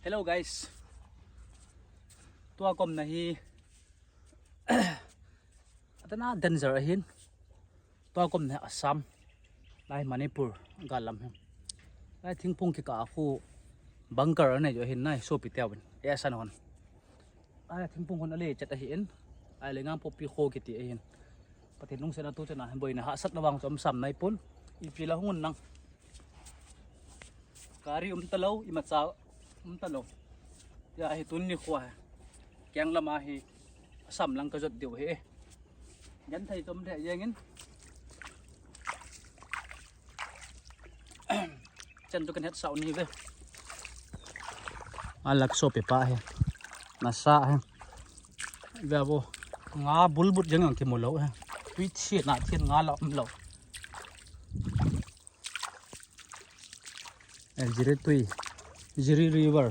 Hello guys. Tua kom na hi atana danger hin. Tua kom na Assam lai Manipur galam hem. Lai thingpung ki ka khu bunker này jo hin nai so pitiaw ben. Ehsan hon. Ai thingpung hon ale chat a hin. Ai lengang popi kho ki ti hin. Patin nung sena tu chana boy na ha sat lawang som sam nai pun. Ipila hungun nang. Kari talo imatsa talo. Ya hi tun ni khwa kyang lama hi sam lang ka jot diu he yan thai tom the yengin chân tu kan het sau ni ve alak so pe pa he na sa he ve bo nga bulbut jeng ang ki mo lo he tweet shit na thiên nga lo el jire tui jiri river